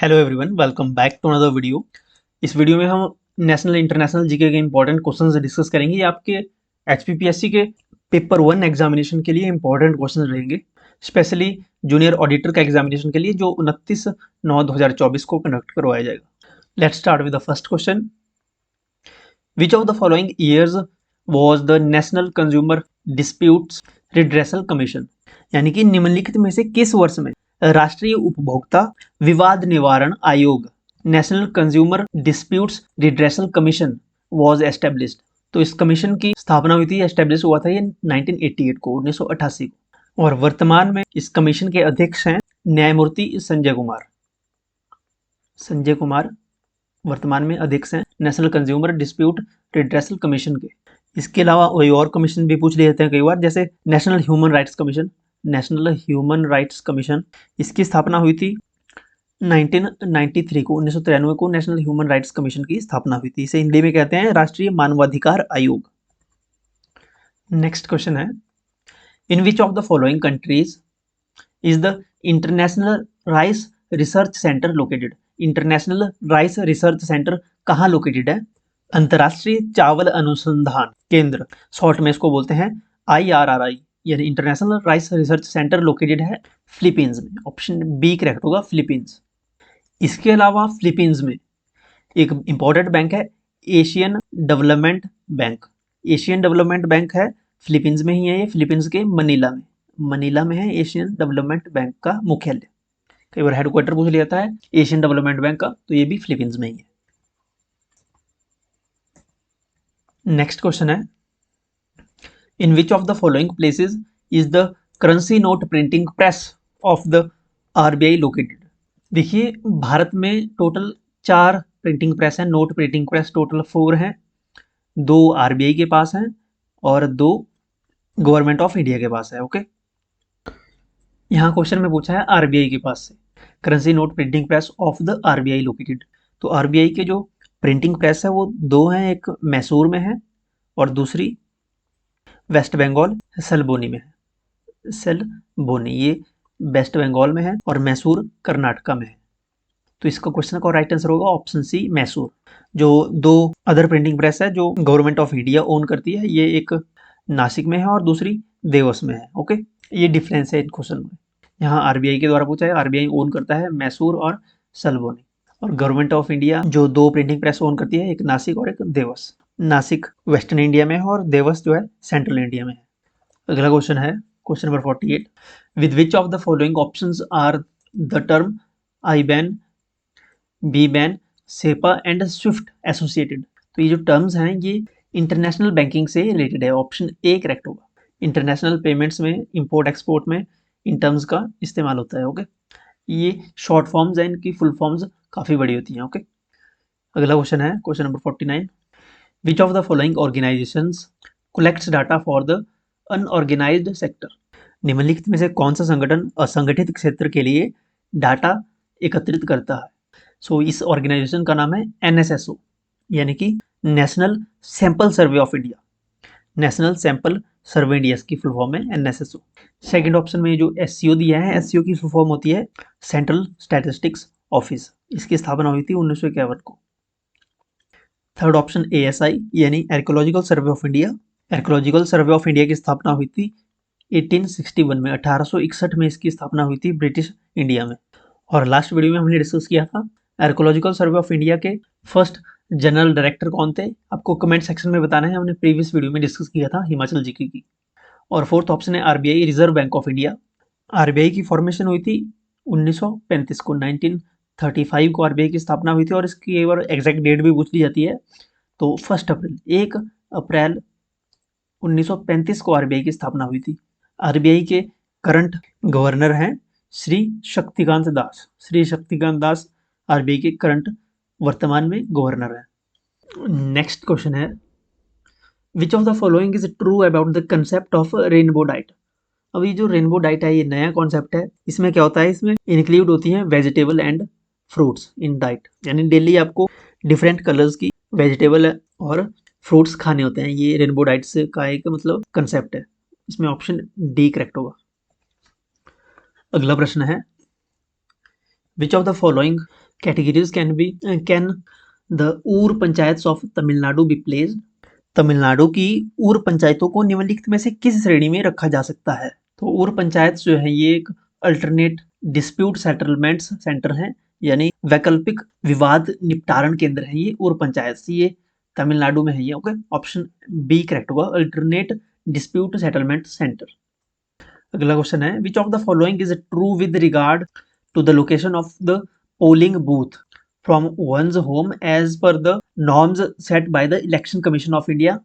Hello everyone, welcome back to another video. इस video में हम नेशनल इंटरनेशनल जीके के इंपॉर्टेंट क्वेश्चंस डिस्कस करेंगे। ये आपके एचपीपीएससी के पेपर 1 एग्जामिनेशन के लिए इंपॉर्टेंट क्वेश्चंस रहेंगे, स्पेशली जूनियर ऑडिटर का एग्जामिनेशन के लिए जो 29/9/2024 को कंडक्ट करवाया जाएगा। Let's start with the first question. Which of the following years was the national consumer disputes redressal commission, यानी कि निम्नलिखित में से किस वर्ष में राष्ट्रीय उपभोक्ता विवाद निवारण आयोग national consumer disputes redressal commission was established. तो इस कमीशन की स्थापना हुई थी, एस्टेब्लिश हुआ था ये 1988 को, 1988 को। और वर्तमान में इस कमीशन के अध्यक्ष हैं न्यायमूर्ति संजय कुमार। संजय कुमार वर्तमान में अध्यक्ष हैं national consumer dispute redressal commission के। इसके अलावा वही और कमीशन भी पूछ लिए जाते हैं कई बार, जैसे national human rights commission. National human rights commission, इसकी स्थापना हुई थी 1993 को, 1993 को नेशनल ह्यूमन राइट्स कमीशन की स्थापना हुई थी। इसे हिंदी में कहते हैं राष्ट्रीय मानवाधिकार आयोग। नेक्स्ट क्वेश्चन है, in which of the following countries is the international rice research centre located. International rice research centre कहाँ लोकेटेड है? अंतर्राष्ट्रीय चावल अनुसंधान केंद्र, शॉर्ट में इसको बोलते हैं IRRI, यानी international rice research centre located है फिलीपींस में। ऑप्शन बी करेक्ट होगा, फिलीपींस। इसके अलावा फिलीपींस में एक इंपॉर्टेंट बैंक है Asian development bank. Asian development bank है फिलीपींस में ही है, ये फिलीपींस के मनीला में है एशियन डेवलपमेंट बैंक का मुख्यालय। कई बार हेडक्वार्टर पूछ लिया जाता है एशियन डेवलपमेंट बैंक का, तो ये भी फिलीपींस में ही है। नेक्स्ट क्वेश्चन है, in which of the following places is the currency note printing press of the RBI located. देखिए, भारत में टोटल 4 प्रिंटिंग प्रेस हैं, नोट प्रिंटिंग प्रेस टोटल 4 हैं। 2 RBI के पास हैं और 2 गवर्नमेंट ऑफ इंडिया के पास है। ओके, यहाँ क्वेश्चन में पूछा है RBI के पास से, currency note printing press of the RBI located. तो RBI के जो प्रिंटिंग प्रेस है वो 2 हैं, एक मैसूर में है और दूसरी वेस्ट बंगाल सलबोनी में है। सलबोनी ये वेस्ट बंगाल में है और मैसूर कर्नाटका में है। तो इसका क्वेश्चन का राइट आंसर होगा ऑप्शन सी, मैसूर। जो 2 अदर प्रिंटिंग प्रेस है जो गवर्नमेंट ऑफ इंडिया ओन करती है, ये एक नासिक में है और दूसरी देवस में है। ओके, ये डिफरेंस है इन क्वेश्चन में। यहाँ RBI के द्वारा पूछा है, RBI ओन करता है मैसूर और सलबोनी, और गवर्नमेंट ऑफ इंडिया जो 2 प्रिंटिंग प्रेस ओन करती है, एक नासिक और एक देवस। नासिक वेस्टर्न इंडिया में है और देवस जो है सेंट्रल इंडिया में है। अगला क्वेश्चन है question number 48, with which of the following options are the term IBAN, BBAN, SEPA and SWIFT associated. तो ये जो टर्म्स हैं ये इंटरनेशनल बैंकिंग से रिलेटेड है। ऑप्शन ए करेक्ट होगा। इंटरनेशनल पेमेंट्स में, इंपोर्ट एक्सपोर्ट में इन टर्म्स का इस्तेमाल होता है। ओके, ये शॉर्ट फॉर्म्स हैं, इनकी फुल फॉर्म्स काफ़ी बड़ी होती हैं। ओके, अगला क्वेश्चन है question number 49, which of the following organisations collects data for the unorganised sector. निम्नलिखित में से कौन सा संगठन असंगठित क्षेत्र के लिए डाटा एकत्रित करता है? सो इस ऑर्गेनाइजेशन का नाम है NSSO, यानी कि national sample survey of India. National sample survey India की फुल फॉर्म है NSSO। सेकंड ऑप्शन में जो SCO दिया है, SCO की फुल फॉर्म होती है सेंट्रल स्टैटिस्टिक्स ऑफिस। इसकी स्थापना हुई थी 1951 को। थर्ड ऑप्शन ASI, यानी archaeological survey of India. Archaeological survey of India की स्थापना हुई थी 1861 में, 1861 में इसकी स्थापना हुई थी ब्रिटिश इंडिया में। और लास्ट वीडियो में हमने डिस्कस किया था आर्कियोलॉजिकल सर्वे ऑफ इंडिया के फर्स्ट जनरल डायरेक्टर कौन थे, आपको कमेंट सेक्शन में बताना है। हमने प्रीवियस वीडियो में डिस्कस किया था हिमाचल जीके की। और फोर्थ ऑप्शन है RBI, reserve bank of India. RBI की फॉर्मेशन हुई थी 1935 को, 1935 को RBI की स्थापना हुई थी। और इसकी एक बार एग्जैक्ट डेट भी पूछ ली जाती है, तो 1 अप्रैल 1935 को RBI की स्थापना हुई थी। RBI के करंट गवर्नर हैं श्री शक्तिकांत दास। श्री शक्तिकांत दास RBI के करंट वर्तमान में गवर्नर है। नेक्स्ट क्वेश्चन है, which of the following is true about the concept of rainbow diet. अब ये जो रेनबो डाइट है ये नया कॉन्सेप्ट है। इसमें क्या होता है, इसमें इंक्लूड होती हैं vegetable and fruits in diet, यानी डेली आपको डिफरेंट कलर्स की वेजिटेबल और फ्रूट्स खाने होते हैं। ये रेनबो डाइट से का एक मतलब कंसेप्ट है। इसमें ऑप्शन डी करेक्ट होगा। अगला प्रश्न है, which of the following categories can the Ur panchayat of Tamil Nadu be placed? Tamil Nadu की ऊर पंचायतों को निम्नलिखित में से किस श्रेणी में रखा जा सकता है? तो ऊर पंचायत जो है ये एक अल्टरनेट डिस्प्यूट सेटलमेंट्स सेंटर है, यानी वैकल्पिक विवाद निपटारण केंद्र है ये ऊर पंचायत। ये तमिलनाडु में है ये। ओके, ऑप्शन बी करेक्ट होगा, अल्टरनेट डिस्प्यूट सेटलमेंट सेंटर। अगला क्वेश्चन है, which of the following is true with regard to the location of the polling booth from one's home as per the norms set by the Election Commission of India?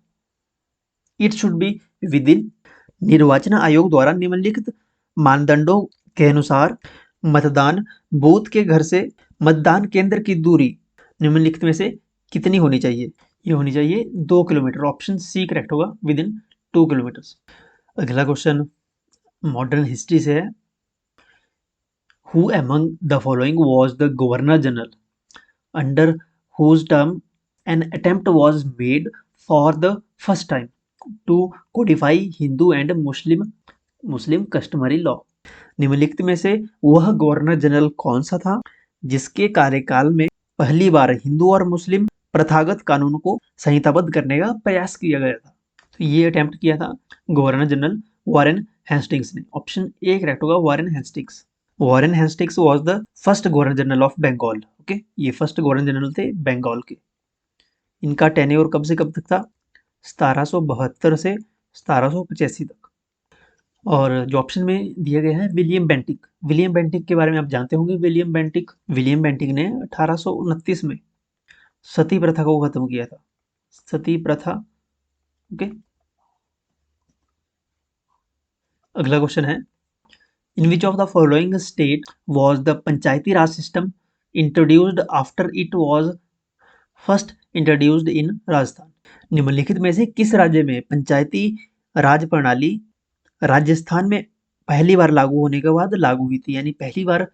It should be within। निर्वाचन आयोग द्वारा निम्नलिखित मानदंडों के अनुसार मतदान booth के घर से मतदान केंद्र की दूरी निम्नलिखित में से कितनी होनी चाहिए? ये होनी चाहिए 2 किलोमीटर। ऑप्शन सी करेक्ट होगा, विद इन 2 किलोमीटर। अगला क्वेश्चन मॉडर्न हिस्ट्री से है। Who among the following was the Governor General under whose term an attempt was made for the first time to codify Hindu and Muslim customary law? निम्नलिखित में से वह governor general कौन सा था जिसके कार्यकाल में पहली बार हिंदू और मुस्लिम प्रथागत कानून को संहिताबद्ध करने का प्रयास किया गया था? तो ये अटेम्प्ट किया था गवर्नर जनरल वॉरेन हेस्टिंग्स ने। ऑप्शन ए करेक्ट होगा, Warren Hastings. Warren Hastings was the first governor general of Bengal. Okay, ये फर्स्ट गवर्नर जनरल थे बंगाल के। इनका टेन्योर कब से कब तक था? 1772 से 1785 तक। और जो ऑप्शन में दिया गया है विलियम बेंटिक। विलियम बेंटिक के बारे में आप जानते होंगे। विलियम बेंटिक ने 1829 में सती प्रथा को खत्म किया था। सती प्रथा। ओके, अगला क्वेश्चन है, in which of the following state was the panchayati raj system introduced after it was first introduced in Rajasthan? निम्नलिखित में से किस राज्य में पंचायती राज प्रणाली राजस्थान में पहली बार लागू होने के बाद लागू हुई थी? यानी पहली बार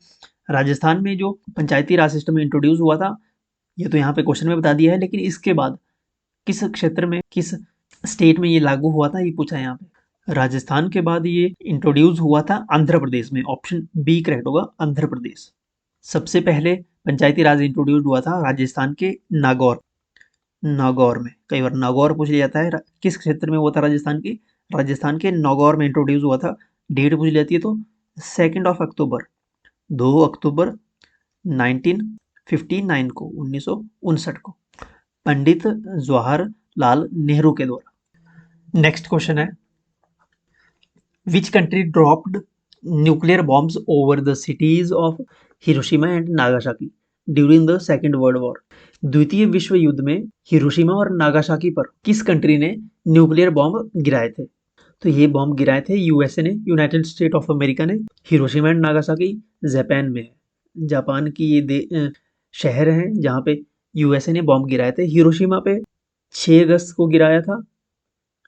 राजस्थान में जो पंचायती राज सिस्टम इंट्रोड्यूस हुआ था, ये तो यहाँ पे क्वेश्चन में बता दिया है, लेकिन इसके बाद किस क्षेत्र में, किस स्टेट में ये लागू हुआ था, ये पूछा है यहाँ पे। राजस्थान के बाद ये इंट्रोड्यूस हुआ था आंध्र प्रदेश में। ऑप्शन बी करेक्ट होगा, आंध्र प्रदेश। सबसे पहले पंचायती राज इंट्रोड्यूस हुआ था राजस्थान के नागौर में। कई बार नागौर पूछ लिया जाता है, किस क्षेत्र में हुआ था राजस्थान के नागौर में इंट्रोड्यूस हुआ था। डेट पूछ जाती है तो 2 अक्टूबर 1959 को, 1959 को, पंडित जवाहरलाल नेहरू के द्वारा। नेक्स्ट क्वेश्चन है, Which country dropped nuclear bombs over the cities of Hiroshima and Nagasaki during the Second World War? द्वितीय विश्व युद्ध में हिरोशिमा और नागासाकी पर किस कंट्री ने न्यूक्लियर बॉम्ब गिराए थे? तो ये बॉम्ब गिराए थे यूएसए ने, यूनाइटेड स्टेट ऑफ अमेरिका ने। हिरोशिमा एंड नागासाकी जापान में है। जापान की ये शहर है जहाँ पे यूएसए ने बॉम्ब गिराए थे। हिरोशिमा पे 6 अगस्त को गिराया था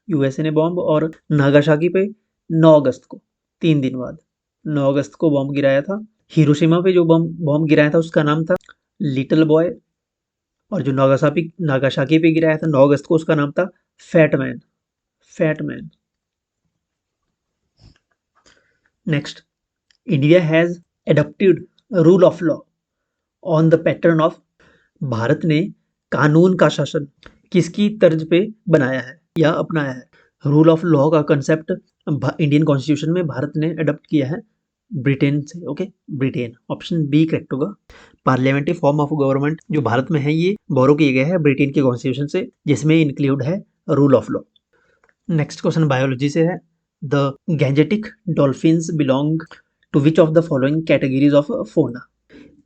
यूएसए ने बॉम्ब, और नागासाकी पे 9 अगस्त को, 3 दिन बाद 9 अगस्त को बॉम्ब गिराया था। हिरोशिमा पे जो बॉम्ब गिराया था उसका नाम था लिटिल बॉय, और जो नागासाकी पे गिराया था 9 अगस्त को उसका नाम था fat man. Next, India has adopted rule of law on the pattern of. Bharat ने कानून का शासन किसकी तर्ज पे बनाया है या अपनाया है? रूल ऑफ लॉ का कंसेप्ट इंडियन कॉन्स्टिट्यूशन में भारत ने अडॉप्ट किया है ब्रिटेन से। Okay, Britain. Option B correct होगा। पार्लियामेंट्री फॉर्म ऑफ गवर्नमेंट जो भारत में है ये बोरो किया गया है ब्रिटेन के कॉन्स्टिट्यूशन से, जिसमें इंक्लूड है rule of law. Next question biology से है, the Gangetic dolphins belong to which of the following categories of fauna?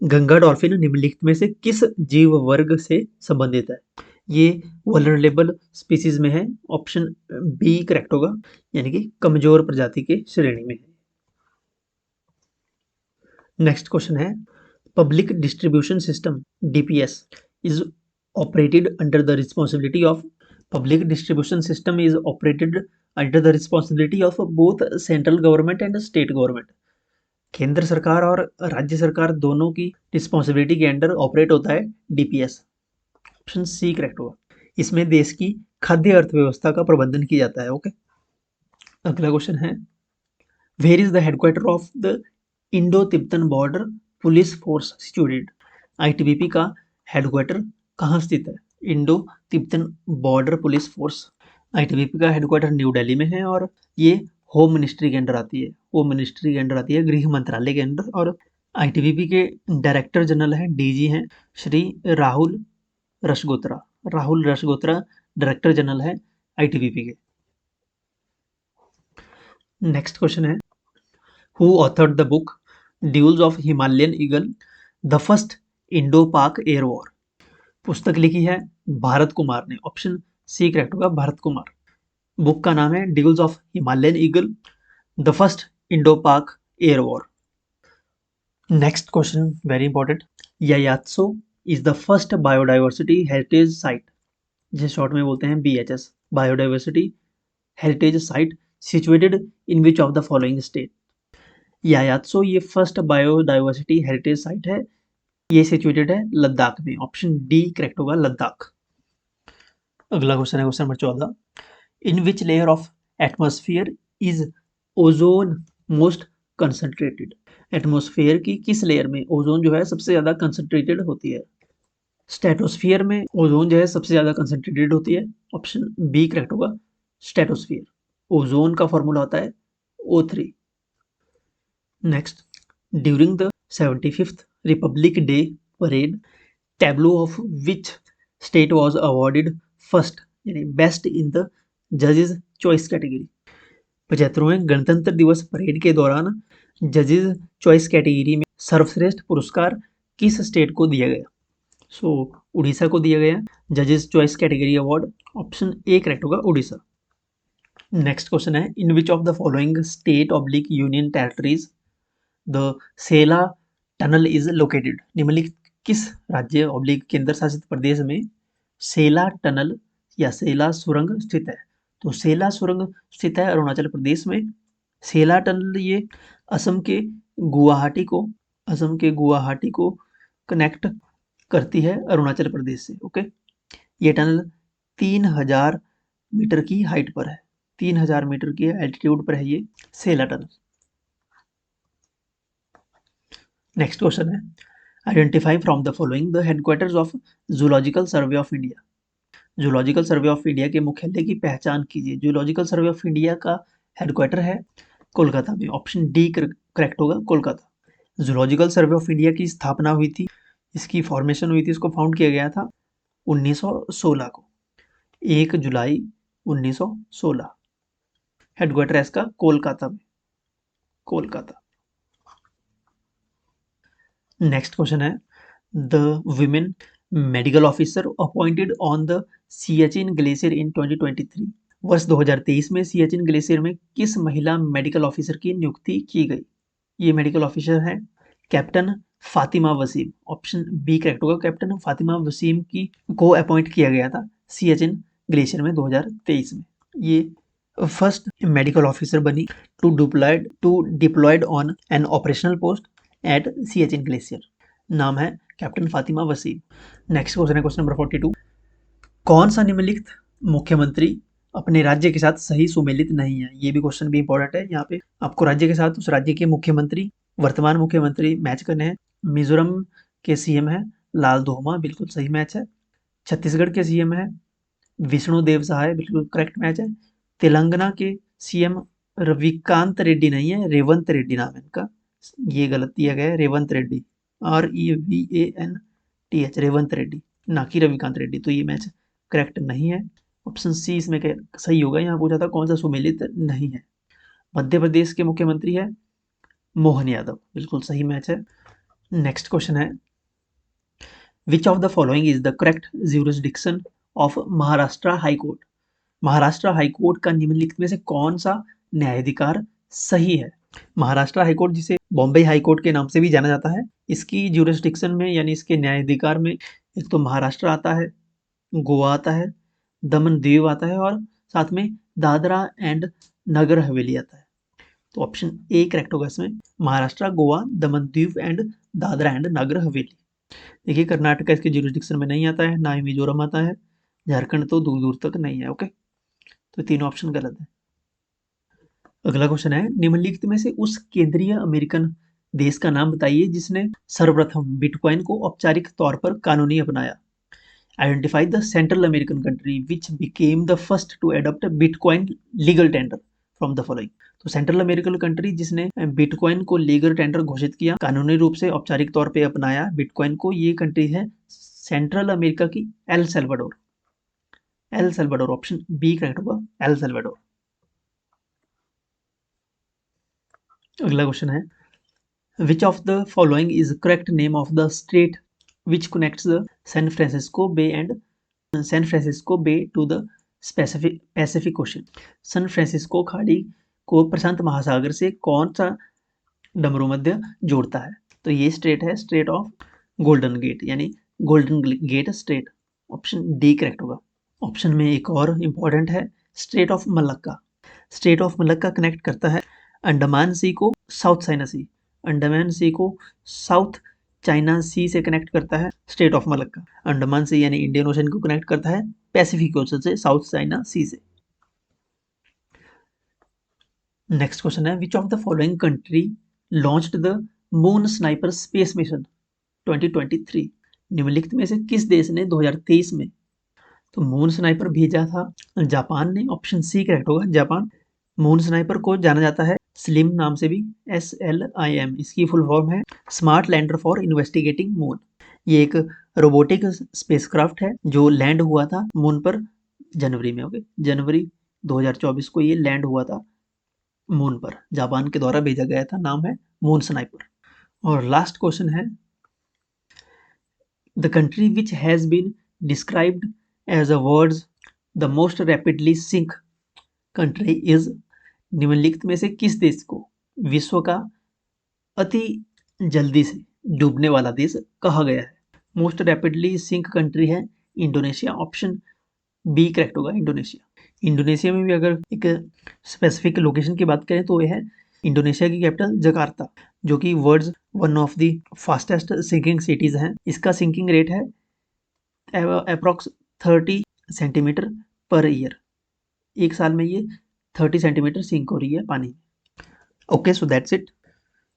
Ganga dolphin निम्नलिखित में से किस जीव वर्ग से संबंधित है? ये वल्नरेबल स्पीसीज में है। ऑप्शन बी करेक्ट होगा, यानी कि कमजोर प्रजाति के श्रेणी में है। नेक्स्ट क्वेश्चन है, public distribution system DPS is operated under the responsibility of. Public distribution system is operated under the responsibility of both central government and state government. केंद्र सरकार और राज्य सरकार दोनों की रिस्पॉन्सिबिलिटी के अंडर ऑपरेट होता है डीपीएस। ऑप्शन सी करेक्ट होगा। इसमें देश की खाद्य अर्थव्यवस्था का प्रबंधन किया जाता है। ओके, अगला क्वेश्चन है, where is the headquarter of the Indo Tibetan border police force situated? ITBP का हेडक्वार्टर कहाँ स्थित है? Indo Tibetan border police force. ITBP का हेडक्वार्टर न्यू दिल्ली में है और ये होम मिनिस्ट्री के अंडर आती है। होम मिनिस्ट्री के अंडर आती है, गृह मंत्रालय के अंडर। और आईटीबीपी के डायरेक्टर जनरल हैं, डीजी हैं, श्री राहुल रसगोत्रा। राहुल रसगोत्रा डायरेक्टर जनरल है आईटीबीपी के। नेक्स्ट क्वेश्चन है, who authored the book duels of Himalayan eagle, the first Indo Pak air war? पुस्तक लिखी है भारत कुमार ने। ऑप्शन सी करेक्ट होगा, भारत कुमार। बुक का नाम है duels of Himalayan eagle, the first Indo Pak air war. Next question very important, Yayatso is the first biodiversity heritage site, जिसे short में बोलते हैं BHS, biodiversity heritage site situated in which of the following state? Yayatso ये first biodiversity heritage site है, ये situated है लद्दाख में। Option D correct होगा, लद्दाख। अगला क्वेश्चन है question number 14, in which layer of atmosphere is ozone most concentrated? Atmosphere की किस लेयर में ओजोन जो है सबसे ज्यादा कंसंट्रेटेड होती है? स्ट्रेटोस्फियर में ओजोन जो है सबसे ज्यादा कंसंट्रेटेड होती है। ऑप्शन बी करेक्ट होगा, स्ट्रेटोस्फियर। ओजोन का फॉर्मूला होता है O3। Next, during the 75th Republic day parade, tableau of which state was awarded first, यानी बेस्ट इन द जजेस चॉइस कैटेगरी? 75वें गणतंत्र दिवस परेड के दौरान जजेस चॉइस कैटेगरी में सर्वश्रेष्ठ पुरस्कार किस स्टेट को दिया गया? सो उड़ीसा को दिया गया जजेस choice category award. Option A correct होगा, उड़ीसा। नेक्स्ट क्वेश्चन है, in which of the following state oblique union territories the Sela tunnel is located? निम्नलिखित किस राज्य ऑब्लिक केंद्र शासित प्रदेश में सेला टनल या सेला सुरंग स्थित है? तो सेला सुरंग स्थित है अरुणाचल प्रदेश में। सेला टनल ये असम के गुवाहाटी को कनेक्ट करती है अरुणाचल प्रदेश से। ओके, ये टनल 3000 मीटर की हाइट पर है, 3000 मीटर की एल्टीट्यूड पर है ये सेला टनल। नेक्स्ट क्वेश्चन है, identify from the following the headquarters of zoological survey of India. Zoological survey of India के मुख्यालय की पहचान कीजिए। जूलॉजिकल सर्वे ऑफ इंडिया का हेडक्वार्टर है कोलकाता में। ऑप्शन डी करेक्ट होगा, Kolkata. Zoological survey of India की स्थापना हुई थी, इसकी फॉर्मेशन हुई थी, इसको फाउंड किया गया था 1916 को, 1 जुलाई 1916। हेडक्वार्टर है इसका कोलकाता में, कोलकाता। नेक्स्ट क्वेश्चन है, the women medical officer appointed on the Siachen glacier in 2023, वर्ष 2023 में सियाचिन ग्लेशियर में किस महिला मेडिकल ऑफिसर की नियुक्ति की गई? ये मेडिकल ऑफिसर है captain Fatima Waseem. Option B correct होगा, कैप्टन फातिमा वसीम की को अपॉइंट किया गया था सियाचिन ग्लेशियर में 2023 में। ये फर्स्ट मेडिकल ऑफिसर बनी to deployed on an operational post at Siachen glacier. नाम है captain Fatima Waseem. Next question है क्वेश्चन नंबर 42, कौन सा निम्नलिखित मुख्यमंत्री अपने राज्य के साथ सही सुमेलित नहीं है? ये भी क्वेश्चन भी इंपॉर्टेंट है। यहाँ पे आपको राज्य के साथ उस राज्य के मुख्यमंत्री, वर्तमान मुख्यमंत्री मैच करने हैं। मिजोरम के सीएम है लाल धोमा, बिल्कुल सही मैच है। छत्तीसगढ़ के सीएम है विष्णु देव सहाय, बिल्कुल करेक्ट मैच है। तेलंगाना के सीएम रविकांत रेड्डी नहीं है, रेवंत रेड्डी नाम है इनका, ये गलत दिया गया है, रेवंत रेड्डी, REVANTH, रेवंत रेड्डी, ना कि रविकांत रेड्डी। तो ये मैच करेक्ट नहीं है। ऑप्शन सी इसमें सही होगा। यहाँ पूछा था कौन सा सुमेलित नहीं है। मध्य प्रदेश के मुख्यमंत्री है मोहन यादव, बिल्कुल सही मैच है। नेक्स्ट क्वेश्चन है, which of the following is the correct jurisdiction of Maharashtra high court? Maharashtra high court का निम्नलिखित में से कौन सा न्यायाधिकार सही है? महाराष्ट्र हाई कोर्ट, जिसे बॉम्बे हाई कोर्ट के नाम से भी जाना जाता है, इसकी ज्यूरिसडिक्शन में यानी इसके न्यायाधिकार में एक तो महाराष्ट्र आता है, गोवा आता है, दमन दीव आता है और साथ में दादरा एंड नगर हवेली आता है। तो ऑप्शन ए करेक्ट होगा इसमें, महाराष्ट्र, गोवा, दमन दीव एंड दादरा एंड नगर हवेली। देखिए कर्नाटक इसके ज्यूरिसडिक्शन में नहीं आता है, ना ही मिजोरम आता है, झारखंड तो दूर दूर तक नहीं है। ओके, तो तीनों ऑप्शन गलत है। अगला क्वेश्चन है, निम्नलिखित में से उस केंद्रीय अमेरिकन देश का नाम बताइए जिसने सर्वप्रथम बिटकॉइन को औपचारिक तौर पर कानूनी अपनाया। Identify the Central American country which became the first to adopt Bitcoin legal tender from the following. तो सेंट्रल अमेरिकन कंट्री जिसने बिटकॉइन को लीगल टेंडर घोषित किया, कानूनी रूप से औपचारिक तौर पे अपनाया बिटकॉइन को, ये कंट्री है सेंट्रल अमेरिका की El Salvador. El Salvador, option B correct होगा, एल सल्वाडोर। अगला क्वेश्चन है, which of the following is correct name of the strait which connects the San Francisco Bay and San Francisco Bay to the Pacific Ocean. San Francisco खाड़ी को प्रशांत महासागर से कौन सा डमरू मध्य जोड़ता है? तो ये स्ट्रेट है स्ट्रेट ऑफ गोल्डन गेट, यानी golden get straight, option D correct होगा। ऑप्शन में एक और इंपॉर्टेंट है, straight of Malacca. Straight of Malacca connect करता है अंडमान सी को साउथ चाइना सी, अंडमान सी को साउथ चाइना सी से कनेक्ट करता है स्ट्रेट ऑफ मलक्का। अंडमान सी यानी इंडियन ओशन को कनेक्ट करता है पैसिफिक ओशन से, साउथ चाइना सी से। नेक्स्ट क्वेश्चन है, which of the following country launched the moon sniper space mission 2023। निम्नलिखित में से किस देश ने 2023 में तो मून स्नाइपर भेजा था? जापान ने, ऑप्शन सी करेक्ट होगा, जापान। मून स्नाइपर को जाना जाता है स्लिम नाम से भी, SLIM, इसकी फुल फॉर्म है smart lander for investigating moon. ये एक रोबोटिक स्पेसक्राफ्ट है जो लैंड हुआ था मून पर जनवरी में, ओके, जनवरी 2024 को ये लैंड हुआ था मून पर, जापान के द्वारा भेजा गया था, नाम है मून स्नाइपर। और लास्ट क्वेश्चन है, the country which has been described as a world's the most rapidly sink country is. निम्नलिखित में से किस देश को विश्व का अति जल्दी से डूबने वाला देश कहा गया है? मोस्ट रैपिडली सिंक कंट्री है इंडोनेशिया, ऑप्शन बी करेक्ट होगा, इंडोनेशिया। इंडोनेशिया में भी अगर एक स्पेसिफिक लोकेशन की बात करें तो ये है इंडोनेशिया की कैपिटल जकार्ता, जो कि world one of the fastest sinking cities हैं। इसका सिंकिंग रेट है अप्रॉक्स 30 सेंटीमीटर पर ईयर। एक साल में ये 30 सेंटीमीटर सिंक हो रही है पानी। Okay, so that's it.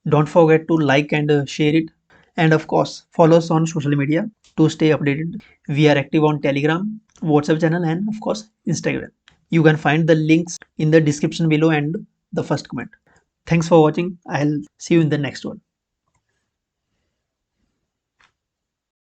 Don't forget to like and share it, and of course follow us on social media to stay updated. We are active on Telegram, WhatsApp channel, and of course Instagram. You can find the links in the description below and the first comment. Thanks for watching. I'll see you in the next one.